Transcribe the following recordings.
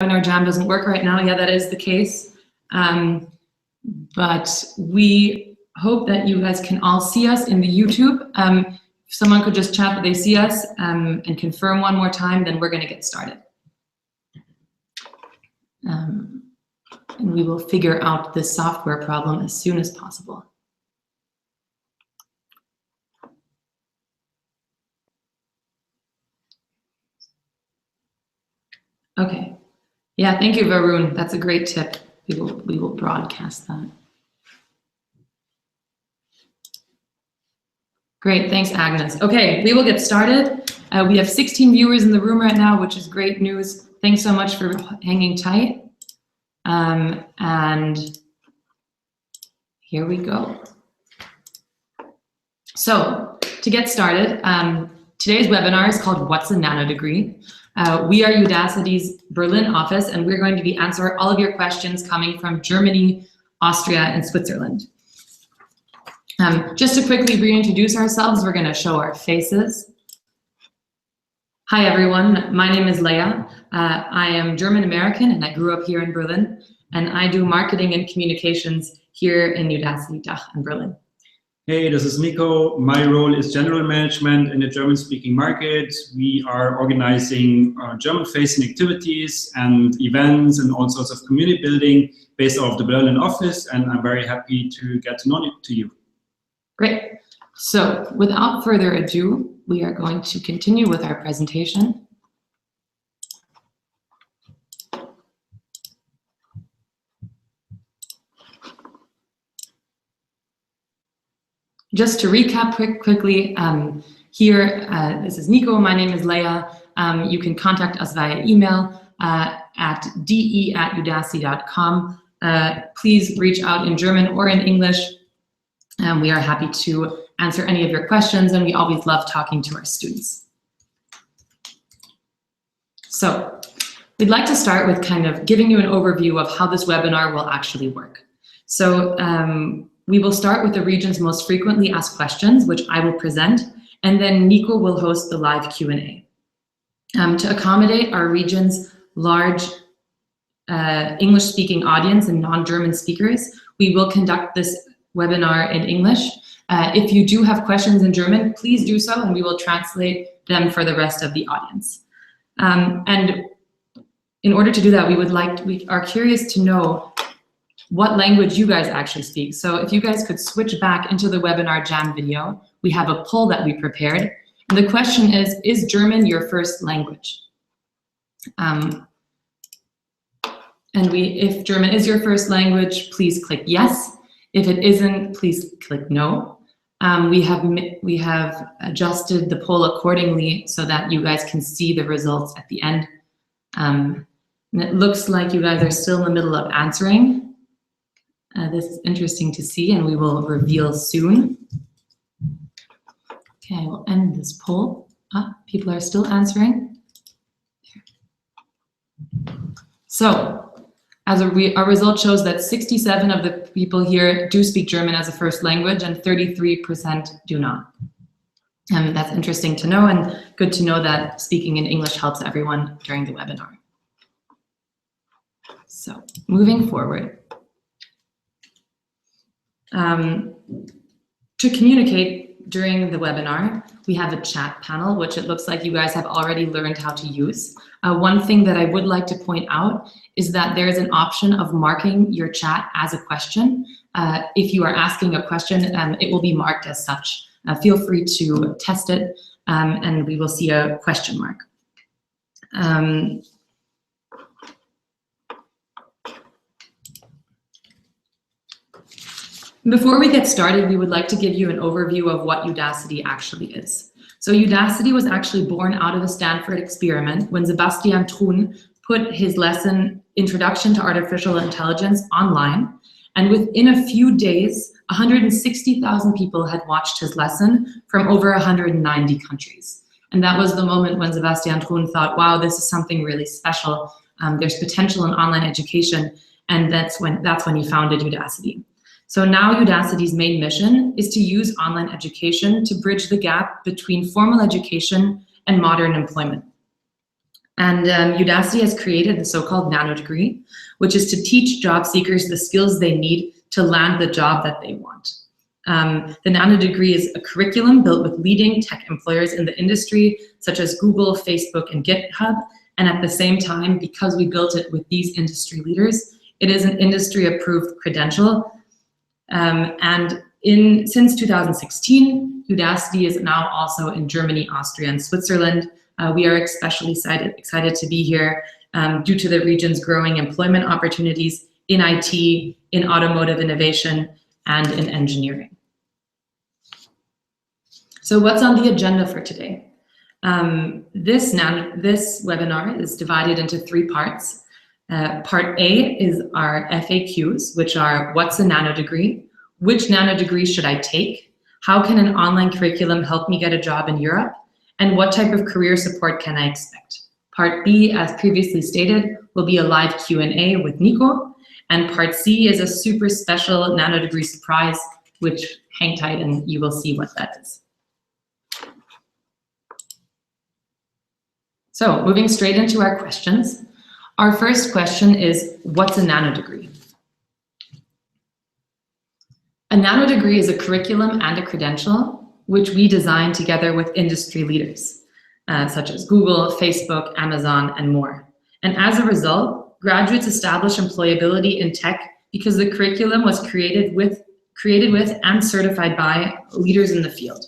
webinar jam doesn't work right now. Yeah, that is the case. But we hope that you guys can all see us in the YouTube. If someone could just chat that they see us and confirm one more time, then we're going to get started. And we will figure out this software problem as soon as possible. Okay. Yeah, thank you, Varun. That's a great tip. We will broadcast that. Great, thanks, Agnes. Okay, we will get started. We have 16 viewers in the room right now, which is great news. Thanks so much for hanging tight. And here we go. So to get started, today's webinar is called What's a Nanodegree? We are Udacity's Berlin office, and we're going to be answering all of your questions coming from Germany, Austria, and Switzerland. Just to quickly reintroduce ourselves, we're going to show our faces. Hi, everyone. My name is Leia. I am German-American, and I grew up here in Berlin, and I do marketing and communications here in Udacity DACH in Berlin. Hey, this is Nico. My role is general management in the German-speaking market. We are organizing German-facing activities and events and all sorts of community building based off the Berlin office, and I'm very happy to get to know you. Great. So without further ado, we are going to continue with our presentation. Just to recap quickly, this is Nico, my name is Leia. You can contact us via email at de@udacity.com. Please reach out in German or in English. We are happy to answer any of your questions, and we always love talking to our students. So we'd like to start with kind of giving you an overview of how this webinar will actually work. So we will start with the region's most frequently asked questions, which I will present, and then Nico will host the live Q&A. To accommodate our region's large English-speaking audience and non-German speakers, we will conduct this webinar in English. If you do have questions in German, please do so, and we will translate them for the rest of the audience. And in order to do that, we are curious to know what language you guys actually speak. So if you guys could switch back into the webinar jam video, we have a poll that we prepared. And the question is German your first language? If German is your first language, please click yes. If it isn't, please click no. We have adjusted the poll accordingly so that you guys can see the results at the end. And it looks like you guys are still in the middle of answering. This is interesting to see, and we will reveal soon. Okay, I will end this poll. People are still answering. So, our result shows that 67% of the people here do speak German as a first language, and 33% do not. That's interesting to know, and good to know that speaking in English helps everyone during the webinar. So, moving forward. To communicate during the webinar, we have a chat panel, which it looks like you guys have already learned how to use. One thing that I would like to point out is that there is an option of marking your chat as a question. If you are asking a question, it will be marked as such. Feel free to test it, and we will see a question mark. Before we get started, we would like to give you an overview of what Udacity actually is. So Udacity was actually born out of a Stanford experiment when Sebastian Thrun put his lesson, Introduction to Artificial Intelligence, online. And within a few days, 160,000 people had watched his lesson from over 190 countries. And that was the moment when Sebastian Thrun thought, wow, this is something really special. There's potential in online education. And that's when he founded Udacity. So now Udacity's main mission is to use online education to bridge the gap between formal education and modern employment. And Udacity has created the so-called Nanodegree, which is to teach job seekers the skills they need to land the job that they want. The Nanodegree is a curriculum built with leading tech employers in the industry, such as Google, Facebook, and GitHub. And at the same time, because we built it with these industry leaders, it is an industry-approved credential. Since 2016, Udacity is now also in Germany, Austria, and Switzerland. We are especially excited to be here due to the region's growing employment opportunities in IT, in automotive innovation, and in engineering. So what's on the agenda for today? This webinar is divided into 3 parts. Part A is our FAQs, which are what's a Nanodegree? Which Nanodegree should I take? How can an online curriculum help me get a job in Europe? And what type of career support can I expect? Part B, as previously stated, will be a live Q&A with Nico. And part C is a super special Nanodegree surprise, which hang tight and you will see what that is. So moving straight into our questions. Our first question is, what's a Nanodegree? A Nanodegree is a curriculum and a credential which we designed together with industry leaders, such as Google, Facebook, Amazon, and more. And as a result, graduates establish employability in tech because the curriculum was created with and certified by leaders in the field.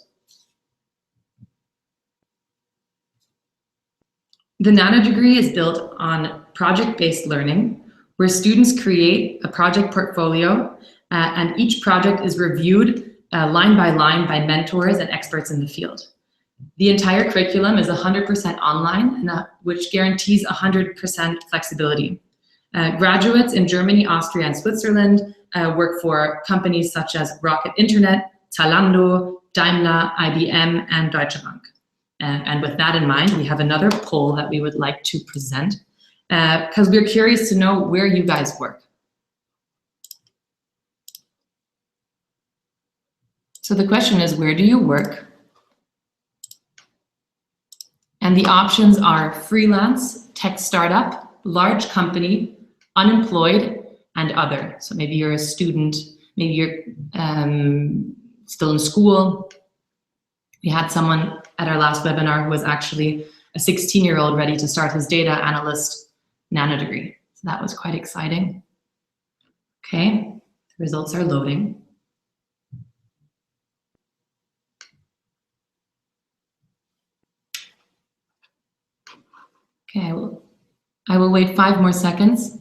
The Nanodegree is built on project-based learning, where students create a project portfolio, and each project is reviewed line by line by mentors and experts in the field. The entire curriculum is 100% online, which guarantees 100% flexibility. Graduates in Germany, Austria, and Switzerland work for companies such as Rocket Internet, Zalando, Daimler, IBM, and Deutsche Bank. And with that in mind, we have another poll that we would like to present because we're curious to know where you guys work. So the question is, where do you work? And the options are freelance, tech startup, large company, unemployed, and other. So maybe you're a student, maybe you're still in school. We had someone at our last webinar who was actually a 16-year-old ready to start his data analyst Nanodegree. So that was quite exciting. Okay, the results are loading. Okay, I will wait 5 more seconds.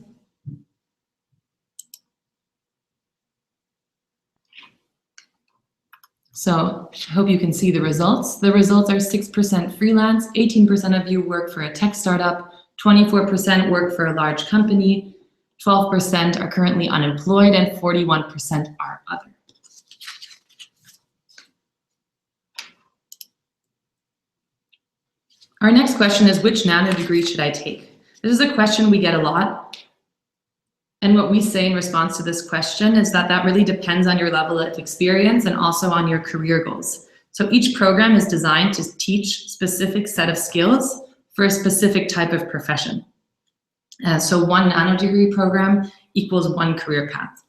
So I hope you can see the results. The results are 6% freelance, 18% of you work for a tech startup, 24% work for a large company, 12% are currently unemployed, and 41% are other. Our next question is, which Nanodegree should I take? This is a question we get a lot. And what we say in response to this question is that that really depends on your level of experience and also on your career goals. So each program is designed to teach a specific set of skills for a specific type of profession. So one Nanodegree program equals one career path.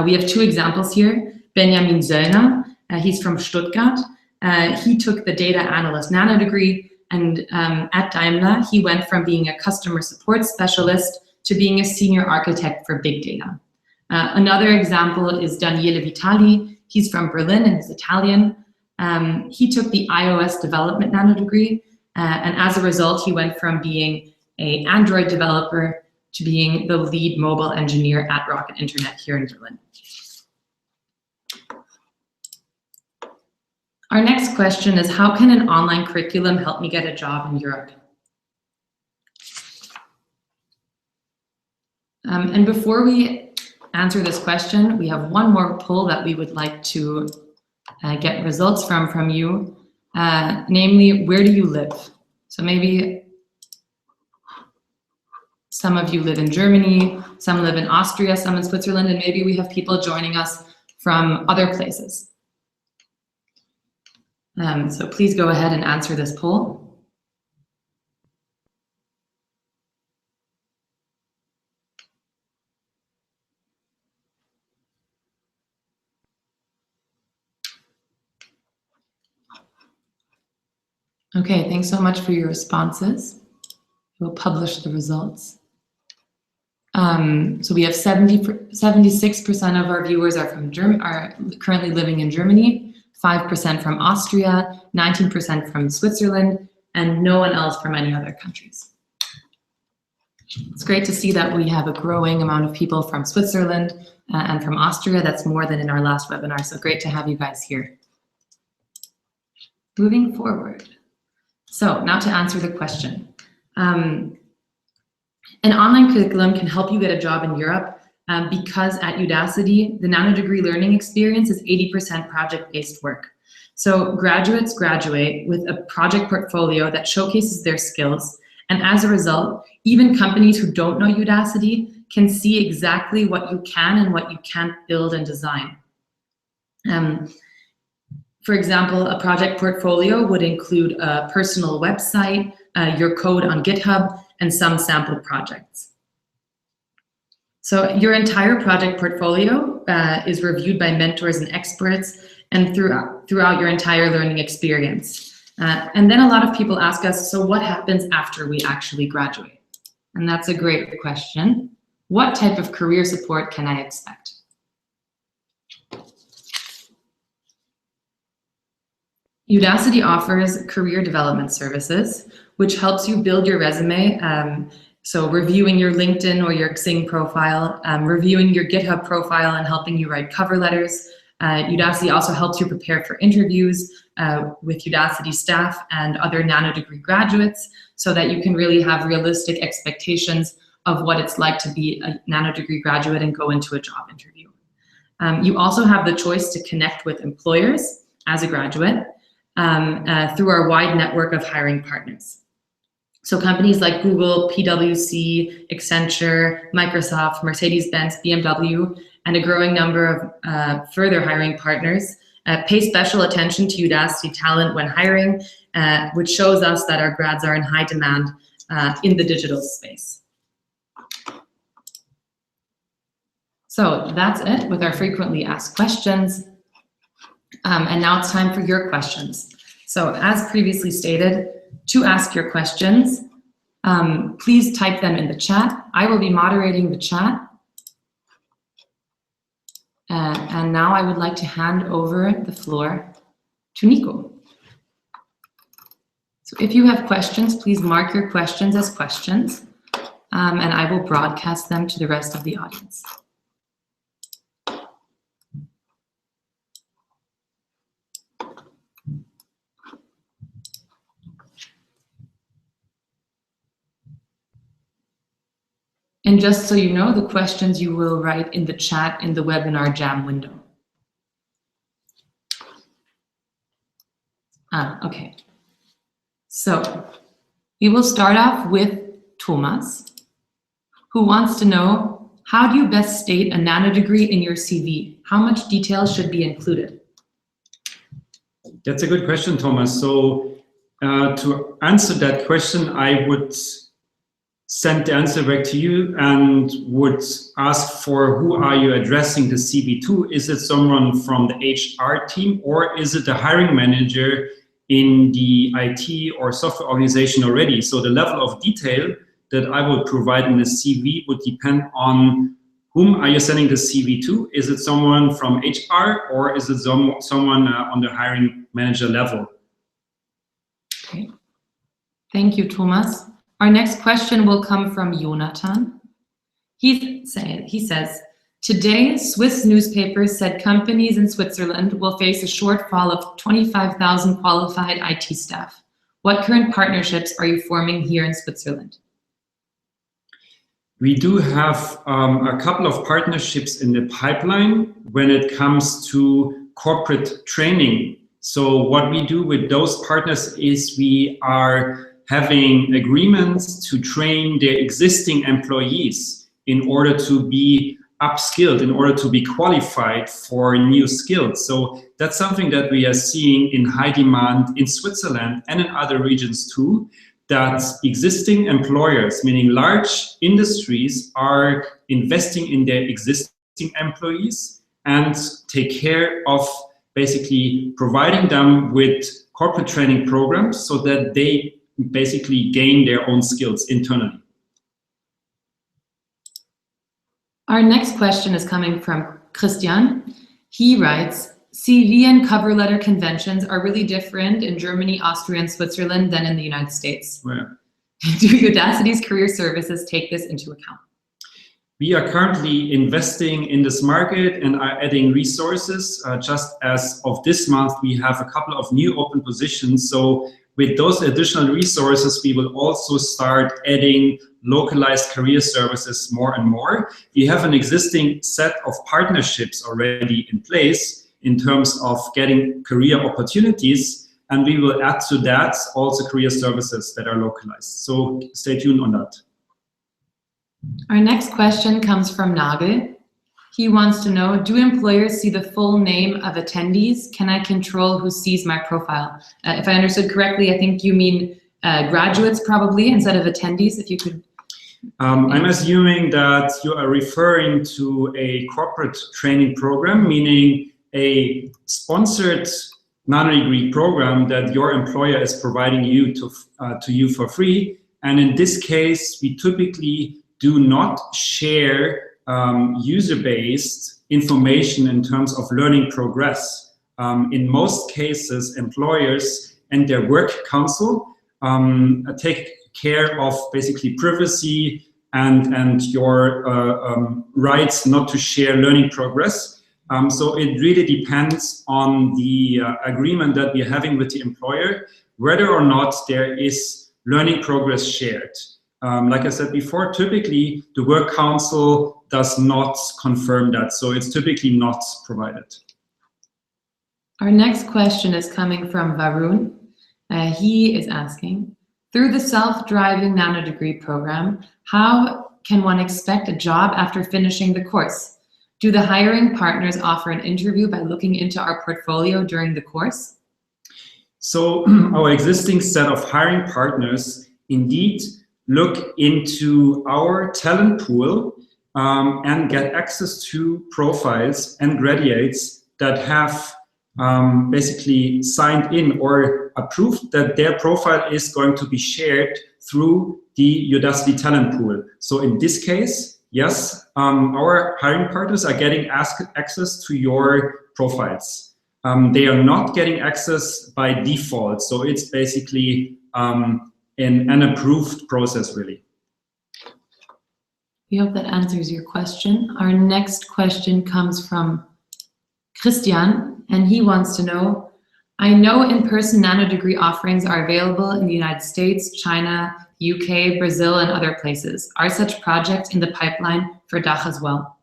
We have 2 examples here. Benjamin Söllner, he's from Stuttgart. He took the data analyst Nanodegree, and at Daimler, he went from being a customer support specialist to being a senior architect for big data. Another example is Daniele Vitali. He's from Berlin and he's Italian. He took the iOS development Nanodegree, and as a result, he went from being an Android developer to being the lead mobile engineer at Rocket Internet here in Berlin. Our next question is, how can an online curriculum help me get a job in Europe? And before we answer this question, we have one more poll that we would like to get results from you, namely, where do you live? So maybe some of you live in Germany, some live in Austria, some in Switzerland, and maybe we have people joining us from other places. So please go ahead and answer this poll. Okay, thanks so much for your responses. We'll publish the results. So we have 76% of our viewers are currently living in Germany, 5% from Austria, 19% from Switzerland, and no one else from any other countries. It's great to see that we have a growing amount of people from Switzerland and from Austria. That's more than in our last webinar, so great to have you guys here. Moving forward. So now to answer the question. An online curriculum can help you get a job in Europe because at Udacity, the Nanodegree learning experience is 80% project-based work. So graduates graduate with a project portfolio that showcases their skills. And as a result, even companies who don't know Udacity can see exactly what you can and what you can't build and design. For example, a project portfolio would include a personal website, your code on GitHub, and some sample projects. So your entire project portfolio is reviewed by mentors and experts and throughout your entire learning experience. And then a lot of people ask us, so what happens after we actually graduate? And that's a great question. What type of career support can I expect? Udacity offers career development services, which helps you build your resume. So reviewing your LinkedIn or your Xing profile, reviewing your GitHub profile and helping you write cover letters. Udacity also helps you prepare for interviews with Udacity staff and other Nanodegree graduates so that you can really have realistic expectations of what it's like to be a Nanodegree graduate and go into a job interview. You also have the choice to connect with employers as a graduate through our wide network of hiring partners. So companies like Google, PwC, Accenture, Microsoft, Mercedes-Benz, BMW, and a growing number of further hiring partners pay special attention to Udacity talent when hiring, which shows us that our grads are in high demand in the digital space. So that's it with our frequently asked questions. And now it's time for your questions. So as previously stated, to ask your questions, please type them in the chat. I will be moderating the chat. And now I would like to hand over the floor to Nico. So if you have questions, please mark your questions as questions, and I will broadcast them to the rest of the audience. And just so you know, the questions you will write in the chat in the webinar jam window. Okay. So we will start off with Thomas, who wants to know, how do you best state a Nanodegree in your CV? How much detail should be included? That's a good question, Thomas. So to answer that question, I would send the answer back to you and would ask for who are you addressing the CV to? Is it someone from the HR team, or is it the hiring manager in the IT or software organization already? So the level of detail that I will provide in the CV would depend on whom are you sending the CV to? Is it someone from HR, or is it someone on the hiring manager level? Okay. Thank you, Thomas. Our next question will come from Jonathan. He says, today, Swiss newspapers said companies in Switzerland will face a shortfall of 25,000 qualified IT staff. What current partnerships are you forming here in Switzerland? We do have a couple of partnerships in the pipeline when it comes to corporate training. So what we do with those partners is we are having agreements to train their existing employees in order to be upskilled, in order to be qualified for new skills. So that's something that we are seeing in high demand in Switzerland and in other regions too, that existing employers, meaning large industries, are investing in their existing employees and take care of basically providing them with corporate training programs so that they basically gain their own skills internally. Our next question is coming from Christian. He writes, CV and cover letter conventions are really different in Germany, Austria, and Switzerland than in the United States. Well, Do Udacity's career services take this into account? we are currently investing in this market and are adding resources. Just as of this month, we have a couple of new open positions. So with those additional resources, we will also start adding localized career services more and more. We have an existing set of partnerships already in place in terms of getting career opportunities, and we will add to that also career services that are localized. So stay tuned on that. Our next question comes from Nagel. He wants to know, do employers see the full name of attendees? Can I control who sees my profile? If I understood correctly, I think you mean graduates probably instead of attendees, if you could. I'm assuming that you are referring to a corporate training program, meaning a sponsored Nanodegree program that your employer is providing you to you for free. And in this case, we typically do not share user-based information in terms of learning progress. In most cases, employers and their work council take care of basically privacy and your rights not to share learning progress. So it really depends on the agreement that we're having with the employer, whether or not there is learning progress shared. Like I said before, typically the work council does not confirm that, so it's typically not provided. Our next question is coming from Varun. He is asking, through the self-driving Nanodegree program, how can one expect a job after finishing the course? Do the hiring partners offer an interview by looking into our portfolio during the course? So our existing set of hiring partners indeed look into our talent pool and get access to profiles and graduates that have basically signed in or approved that their profile is going to be shared through the Udacity talent pool. So in this case, yes, our hiring partners are getting access to your profiles. They are not getting access by default. So it's basically an approved process, really. We hope that answers your question. Our next question comes from Christian, and he wants to know, I know in-person Nanodegree offerings are available in the United States, China, UK, Brazil, and other places. Are such projects in the pipeline for DACH as well?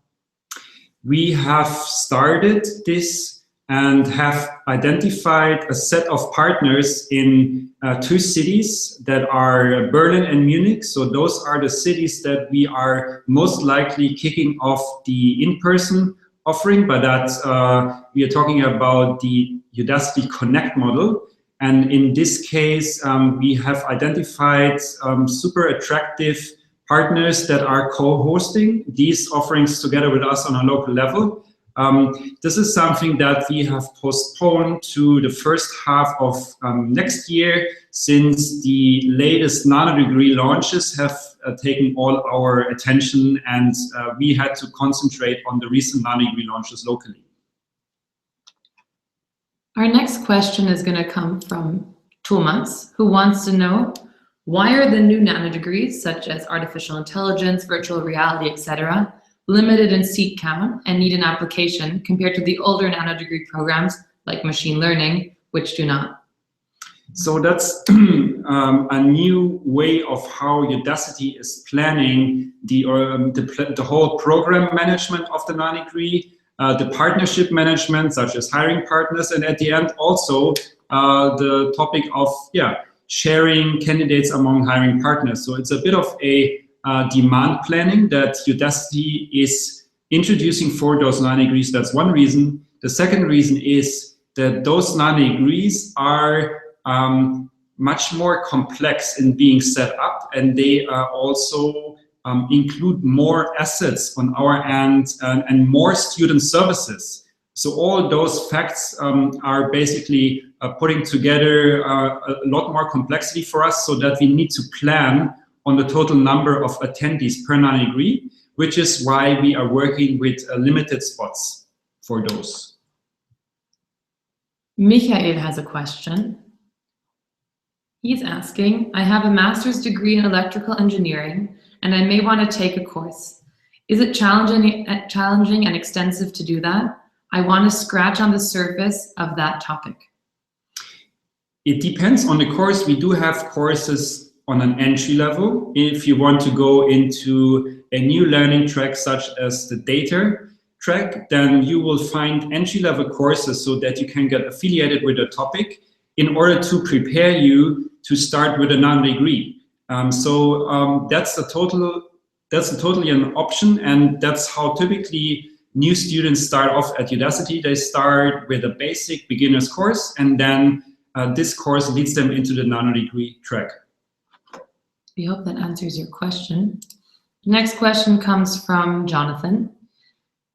We have started this and have identified a set of partners in 2 cities that are Berlin and Munich. So those are the cities that we are most likely kicking off the in-person offering, but that we are talking about the Udacity Connect model. And in this case, we have identified super attractive partners that are co-hosting these offerings together with us on a local level. This is something that we have postponed to the first half of next year, since the latest Nanodegree launches have taken all our attention, and we had to concentrate on the recent Nanodegree launches locally. Our next question is going to come from Thomas, who wants to know, why are the new Nanodegrees, such as artificial intelligence, virtual reality, etc., limited in seat count and need an application compared to the older Nanodegree programs like machine learning, which do not? So that's a new way of how Udacity is planning the whole program management of the Nanodegree, the partnership management, such as hiring partners, and at the end also the topic of sharing candidates among hiring partners. So it's a bit of a demand planning that Udacity is introducing for those Nanodegrees. That's one reason. The second reason is that those Nanodegrees are much more complex in being set up, and they also include more assets on our end and more student services. So all those facts are basically putting together a lot more complexity for us, so that we need to plan on the total number of attendees per Nanodegree, which is why we are working with limited spots for those. Michael has a question. He's asking, I have a master's degree in electrical engineering, and I may want to take a course. Is it challenging and extensive to do that? I want to scratch on the surface of that topic. It depends on the course. We do have courses on an entry level. If you want to go into a new learning track, such as the data track, then you will find entry-level courses so that you can get affiliated with a topic in order to prepare you to start with a Nanodegree. That's totally an option, and that's how typically new students start off at Udacity. They start with a basic beginner's course, and then this course leads them into the Nanodegree track. We hope that answers your question. The next question comes from Jonathan.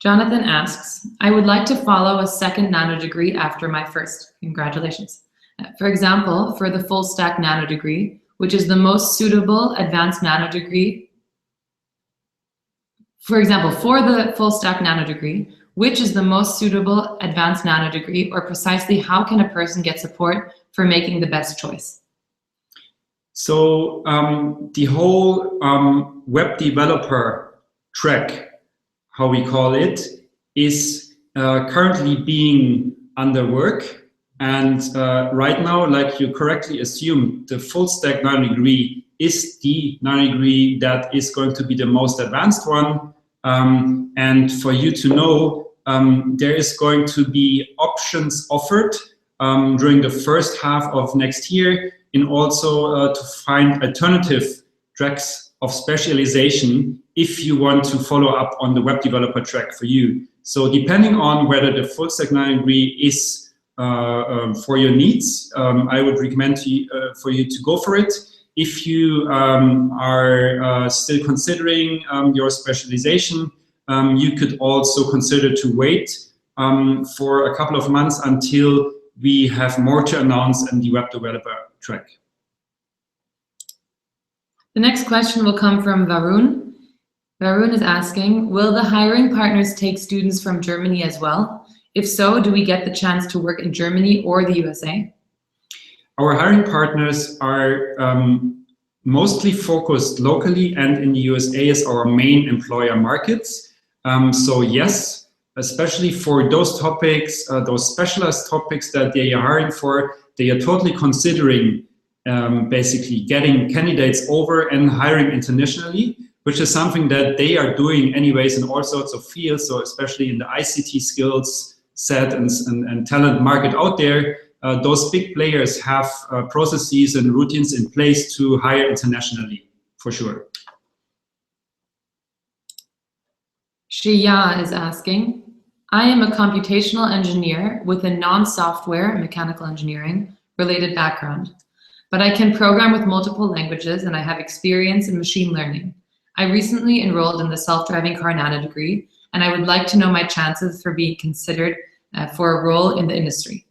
Jonathan asks, I would like to follow a second Nanodegree after my first. Congratulations. For example, for the full stack Nanodegree, which is the most suitable advanced Nanodegree. For example, for the full stack Nanodegree, which is the most suitable advanced Nanodegree, or precisely how can a person get support for making the best choice? So the whole web developer track, how we call it, is currently being under work. And right now, like you correctly assumed, the full stack Nanodegree is the Nanodegree that is going to be the most advanced one. And for you to know, there is going to be options offered during the first half of next year, in also to find alternative tracks of specialization if you want to follow up on the web developer track for you. So depending on whether the full stack Nanodegree is for your needs, I would recommend for you to go for it. If you are still considering your specialization, you could also consider to wait for a couple of months until we have more to announce in the web developer track. The next question will come from Varun. Varun is asking, will the hiring partners take students from Germany as well? If so, do we get the chance to work in Germany or the USA? Our hiring partners are mostly focused locally, and in the USA is our main employer markets. So yes, especially for those topics, those specialized topics that they are hiring for, they are totally considering basically getting candidates over and hiring internationally, which is something that they are doing anyways in all sorts of fields. So especially in the ICT skills set and talent market out there, those big players have processes and routines in place to hire internationally, for sure. Shreya is asking, I am a computational engineer with a non-software mechanical engineering related background, but I can program with multiple languages and I have experience in machine learning. I recently enrolled in the self-driving car Nanodegree, and I would like to know my chances for being considered for a role in the industry.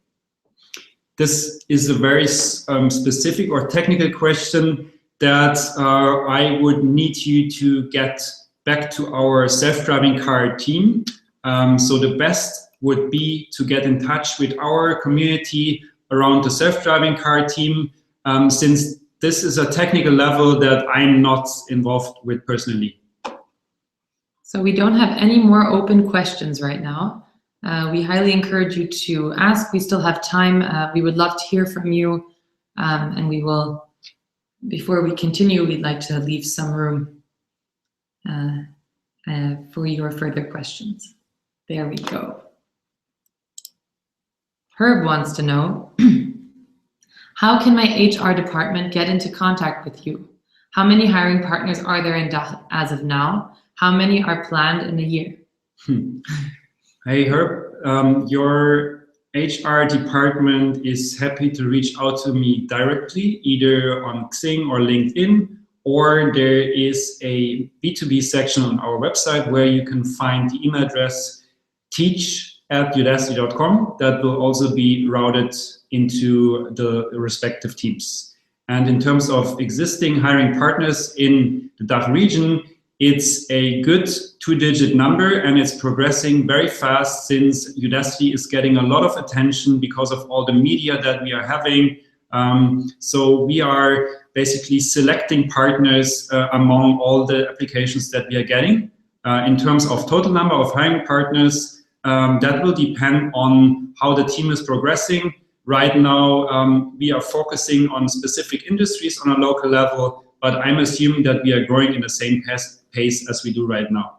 This is a very specific or technical question that I would need you to get back to our self-driving car team. So the best would be to get in touch with our community around the self-driving car team, since this is a technical level that I'm not involved with personally. So we don't have any more open questions right now. We highly encourage you to ask. We still have time. We would love to hear from you. And we will, before we continue, we'd like to leave some room for your further questions. There we go. Herb wants to know, how can my HR department get into contact with you? How many hiring partners are there in DACH as of now? How many are planned in a year? Hey Herb, your HR department is happy to reach out to me directly, either on Xing or LinkedIn, or there is a B2B section on our website where you can find the email address teach at udacity.com that will also be routed into the respective teams. And in terms of existing hiring partners in the DACH region, it's a good two-digit number, and it's progressing very fast since Udacity is getting a lot of attention because of all the media that we are having. So we are basically selecting partners among all the applications that we are getting. In terms of total number of hiring partners, that will depend on how the team is progressing. Right now, we are focusing on specific industries on a local level, but I'm assuming that we are growing in the same pace as we do right now.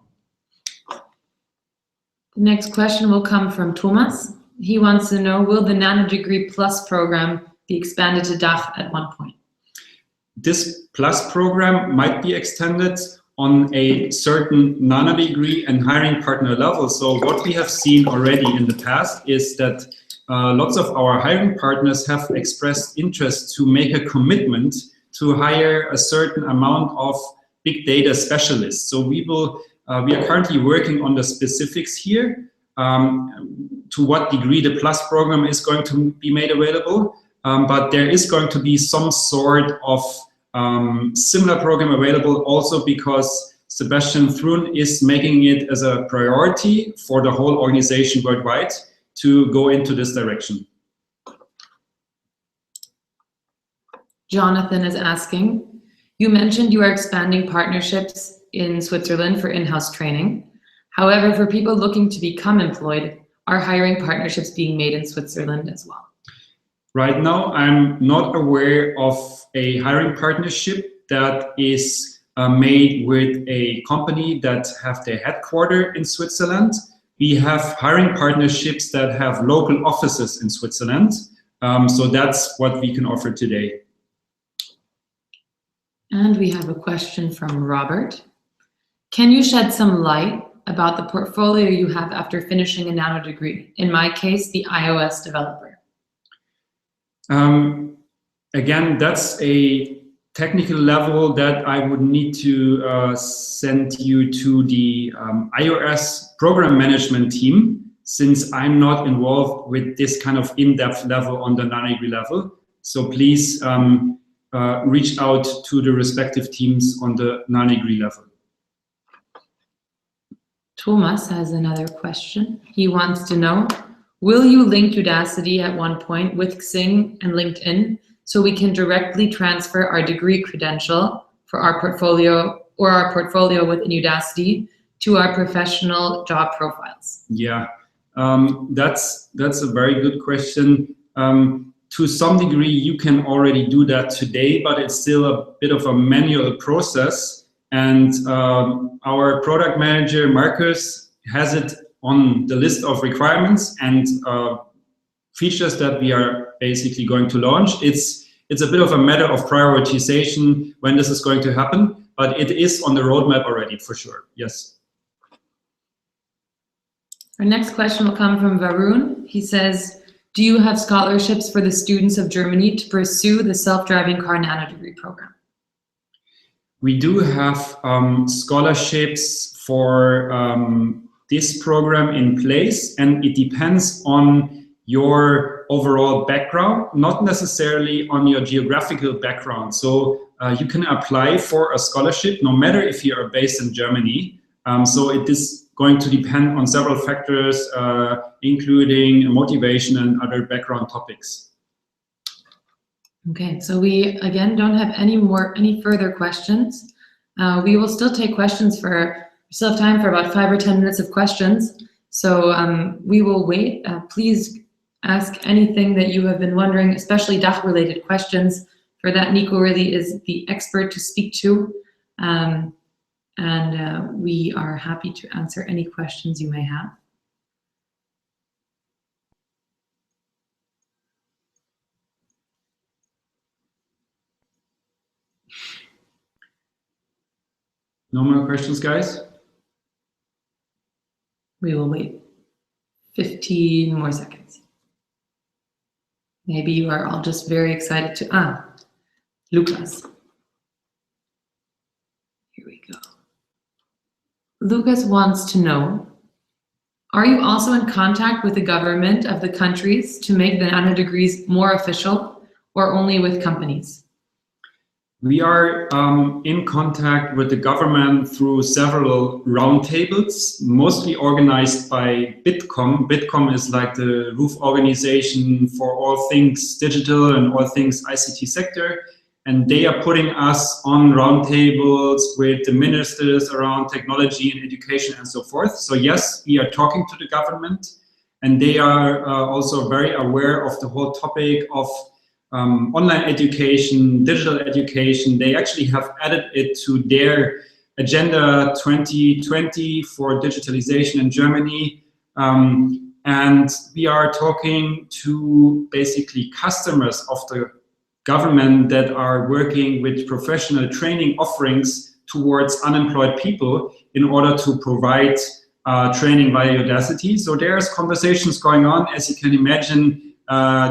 The next question will come from Thomas. He wants to know, will the Nanodegree Plus program be expanded to DACH at one point? This Plus program might be extended on a certain Nanodegree and hiring partner level. So what we have seen already in the past is that lots of our hiring partners have expressed interest to make a commitment to hire a certain amount of big data specialists. So we are currently working on the specifics here, to what degree the Plus program is going to be made available. But there is going to be some sort of similar program available also because Sebastian Thrun is making it as a priority for the whole organization worldwide to go into this direction. Jonathan is asking, you mentioned you are expanding partnerships in Switzerland for in-house training. However, for people looking to become employed, are hiring partnerships being made in Switzerland as well? Right now, I'm not aware of a hiring partnership that is made with a company that have their headquarters in Switzerland. We have hiring partnerships that have local offices in Switzerland. So that's what we can offer today. And we have a question from Robert. Can you shed some light about the portfolio you have after finishing a Nanodegree? In my case, the iOS developer. Again, that's a technical level that I would need to send you to the iOS program management team, since I'm not involved with this kind of in-depth level on the Nanodegree level. So please reach out to the respective teams on the Nanodegree level. Thomas has another question. He wants to know, will you link Udacity at one point with Xing and LinkedIn so we can directly transfer our degree credential for our portfolio or our portfolio within Udacity to our professional job profiles? Yeah, that's a very good question. To some degree, you can already do that today, but it's still a bit of a manual process. And our product manager, Marcus, has it on the list of requirements and features that we are basically going to launch. It's a bit of a matter of prioritization when this is going to happen, but it is on the roadmap already for sure, yes. Our next question will come from Varun. He says, do you have scholarships for the students of Germany to pursue the self-driving car Nanodegree program? We do have scholarships for this program in place, and it depends on your overall background, not necessarily on your geographical background. So you can apply for a scholarship no matter if you are based in Germany. So it is going to depend on several factors, including motivation and other background topics. Okay, so we again don't have any further questions. We will still take questions we still have time for about 5 or 10 minutes of questions. So we will wait. Please ask anything that you have been wondering, especially DACH related questions. For that, Nico really is the expert to speak to. And we are happy to answer any questions you may have. No more questions, guys? We will wait 15 more seconds. Maybe you are all just very excited to, Lucas. Here we go. Lucas wants to know, Are you also in contact with the government of the countries to make the nanodegrees more official, or only with companies? We are in contact with the government through several roundtables, mostly organized by Bitkom. Bitkom is like the roof organization for all things digital and all things ICT sector. And they are putting us on roundtables with the ministers around technology and education and so forth. So yes, we are talking to the government, and they are also very aware of the whole topic of online education, digital education. They actually have added it to their Agenda 2020 for digitalization in Germany. And we are talking to basically customers of the government that are working with professional training offerings towards unemployed people in order to provide training via Udacity. So there's conversations going on. As you can imagine,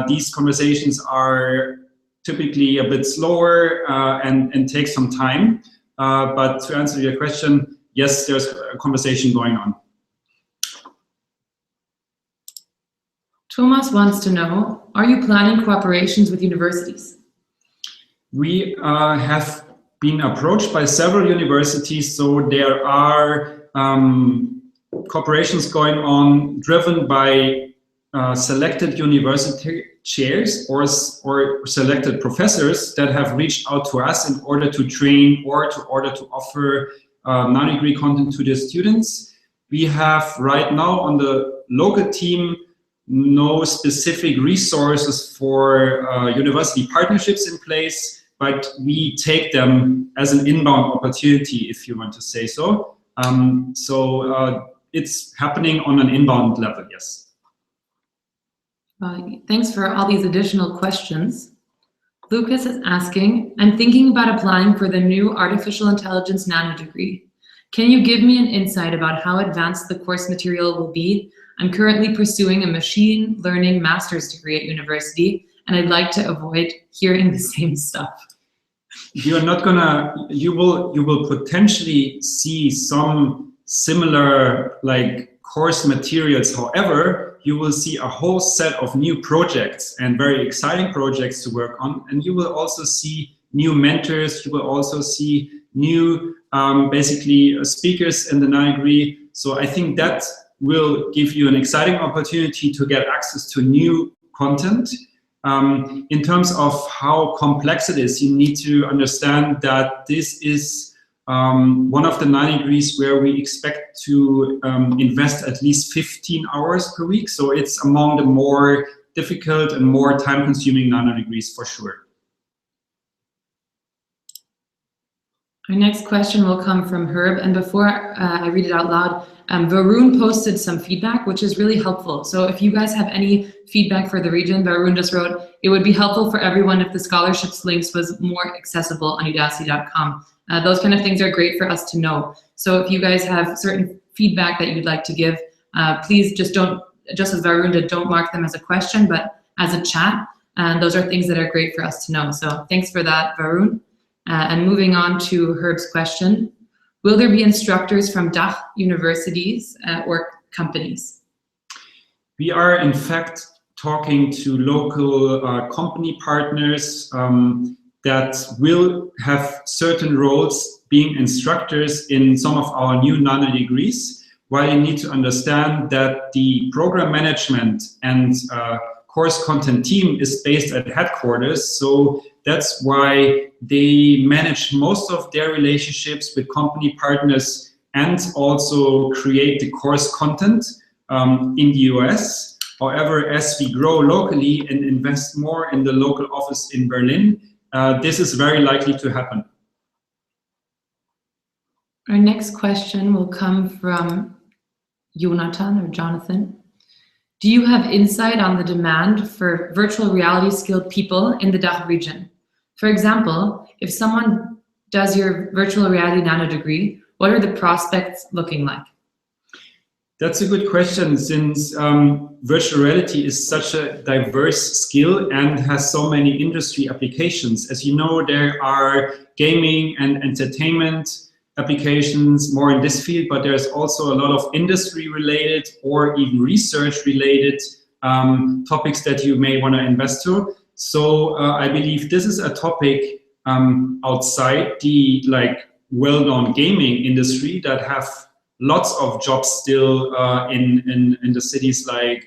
these conversations are typically a bit slower and take some time. But to answer your question, yes, there's a conversation going on. Thomas wants to know, are you planning cooperations with universities? We have been approached by several universities, so there are cooperations going on driven by selected university chairs or selected professors that have reached out to us in order to train or to offer Nanodegree content to the students. We have right now on the local team no specific resources for university partnerships in place, but we take them as an inbound opportunity, if you want to say so. It's happening on an inbound level, yes. Thanks for all these additional questions. Lucas is asking, I'm thinking about applying for the new Artificial Intelligence Nanodegree. Can you give me an insight about how advanced the course material will be? I'm currently pursuing a machine learning master's degree at university, and I'd like to avoid hearing the same stuff. You're not gonna, you will potentially see some similar like course materials. However, you will see a whole set of new projects and very exciting projects to work on. And you will also see new mentors. You will also see new, basically speakers in the Nanodegree. So I think that will give you an exciting opportunity to get access to new content. In terms of how complex it is, you need to understand that this is one of the Nanodegrees where we expect to invest at least 15 hours per week. So it's among the more difficult and more time-consuming Nanodegrees for sure. Our next question will come from Herb, and before I read it out loud, Varun posted some feedback, which is really helpful. So if you guys have any feedback for the region, Varun just wrote, it would be helpful for everyone if the scholarships links was more accessible on udacity.com. Those kind of things are great for us to know. So if you guys have certain feedback that you'd like to give, please just as Varun did, don't mark them as a question, but as a chat. And those are things that are great for us to know. So thanks for that, Varun. And moving on to Herb's question, will there be instructors from DACH universities or companies? We are in fact talking to local company partners that will have certain roles being instructors in some of our new Nanodegrees, while you need to understand that the program management and course content team is based at headquarters. So that's why they manage most of their relationships with company partners and also create the course content in the US. However, as we grow locally and invest more in the local office in Berlin, this is very likely to happen. Our next question will come from Jonathan. Do you have insight on the demand for virtual reality skilled people in the DACH region? For example, if someone does your virtual reality Nanodegree, what are the prospects looking like? That's a good question, since virtual reality is such a diverse skill and has so many industry applications. As you know, there are gaming and entertainment applications more in this field, but there's also a lot of industry-related or even research-related topics that you may want to invest to. So I believe this is a topic outside the well-known gaming industry that have lots of jobs still in the cities like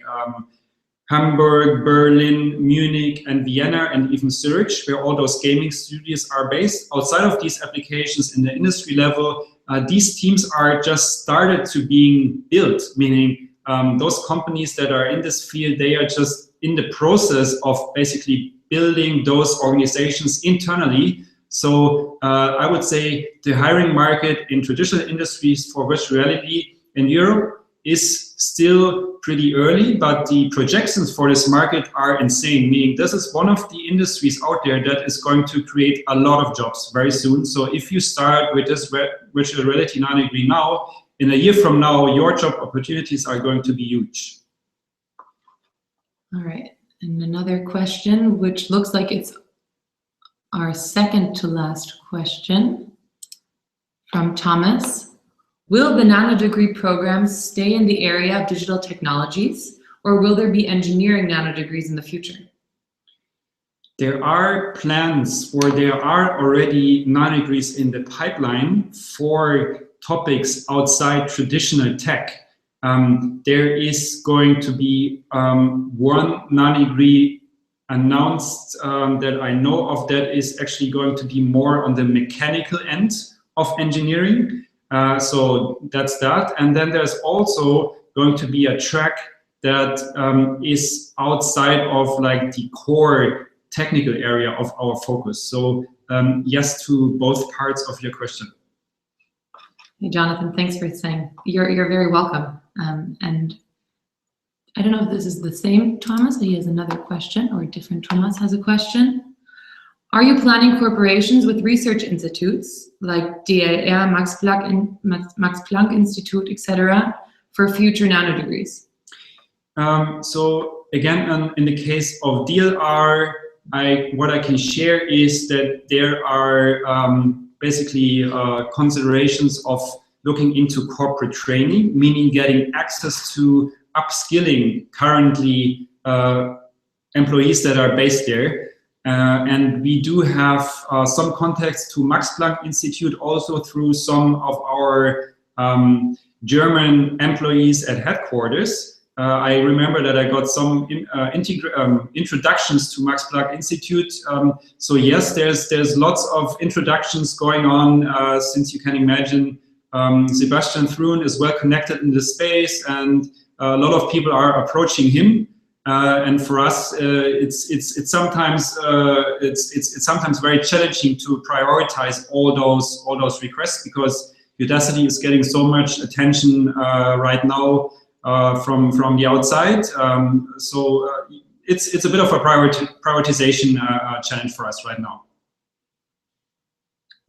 Hamburg, Berlin, Munich, and Vienna, and even Zurich, where all those gaming studios are based. Outside of these applications in the industry level, these teams are just started to being built, meaning those companies that are in this field, they are just in the process of basically building those organizations internally. So I would say the hiring market in traditional industries for virtual reality in Europe is still pretty early, but the projections for this market are insane, meaning this is one of the industries out there that is going to create a lot of jobs very soon. So if you start with this virtual reality Nanodegree now, in a year from now, your job opportunities are going to be huge. All right, and another question, which looks like it's our second to last question from Thomas. Will the Nanodegree programs stay in the area of digital technologies, or will there be engineering nanodegrees in the future? There are plans, or there are already nanodegrees in the pipeline for topics outside traditional tech. There is going to be one nanodegree announced that I know of that is actually going to be more on the mechanical end of engineering. So that's that. And then there's also going to be a track that is outside of the core technical area of our focus. So yes to both parts of your question. Hey, Jonathan, thanks for saying. You're very welcome. And I don't know if this is the same Thomas, he has another question, or a different Thomas has a question. Are you planning corporations with research institutes like DLR, Max Planck Institute, etc., for future nanodegrees? So again, in the case of DLR, what I can share is that there are basically considerations of looking into corporate training, meaning getting access to upskilling currently employees that are based there. And we do have some contacts to Max Planck Institute also through some of our German employees at headquarters. I remember that I got some introductions to Max Planck Institute. So yes, there's lots of introductions going on, since you can imagine Sebastian Thrun is well connected in the space, and a lot of people are approaching him. And for us, it's sometimes very challenging to prioritize all those requests, because Udacity is getting so much attention right now from the outside. So it's a bit of a prioritization challenge for us right now.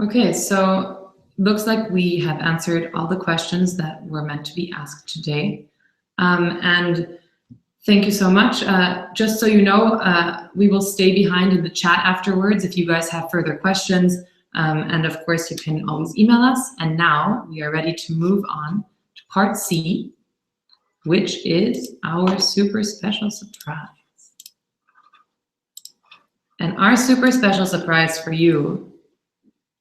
Okay, so looks like we have answered all the questions that were meant to be asked today. And thank you so much. Just so you know, we will stay behind in the chat afterwards if you guys have further questions. And of course, you can always email us. And now we are ready to move on to part C, which is our super special surprise. And our super special surprise for you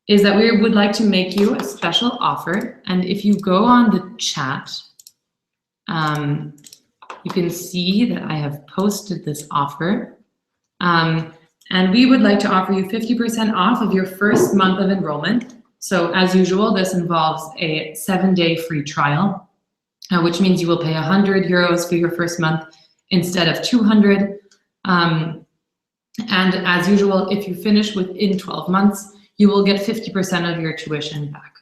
is that we would like to make you a special offer. And if you go on the chat, you can see that I have posted this offer. And we would like to offer you 50% off of your first month of enrollment. So as usual, this involves a 7-day free trial, which means you will pay 100 euros for your first month instead of 200. And as usual, if you finish within 12 months, you will get 50% of your tuition back.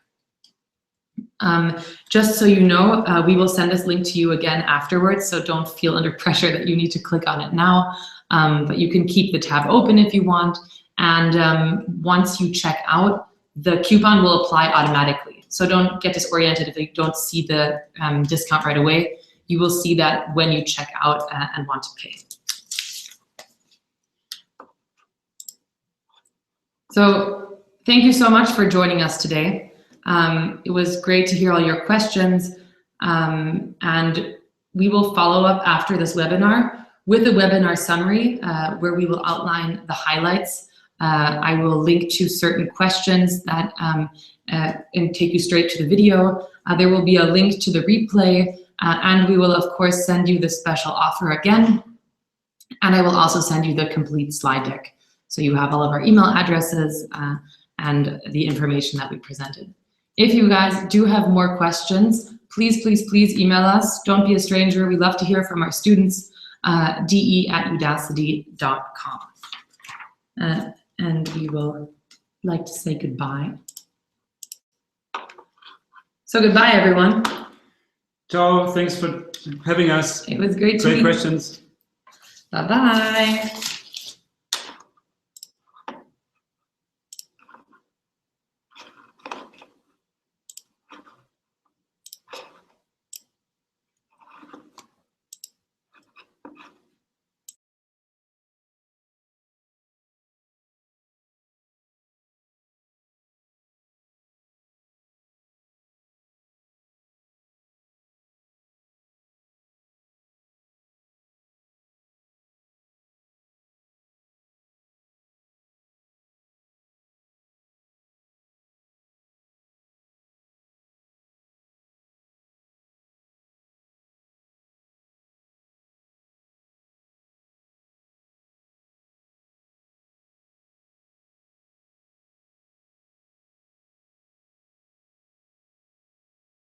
Just so you know, we will send this link to you again afterwards, so don't feel under pressure that you need to click on it now, but you can keep the tab open if you want. And once you check out, the coupon will apply automatically. So don't get disoriented if you don't see the discount right away. You will see that when you check out and want to pay. So thank you so much for joining us today. It was great to hear all your questions, and we will follow up after this webinar with a webinar summary where we will outline the highlights. I will link to certain questions that and take you straight to the video. There will be a link to the replay, and we will of course send you the special offer again. And I will also send you the complete slide deck. So you have all of our email addresses and the information that we presented. If you guys do have more questions, please, please, please email us. Don't be a stranger. We love to hear from our students, de@udacity.com. And we will like to say goodbye. So goodbye, everyone. Ciao, thanks for having us. It was great to Great meet you. questions. Bye-bye.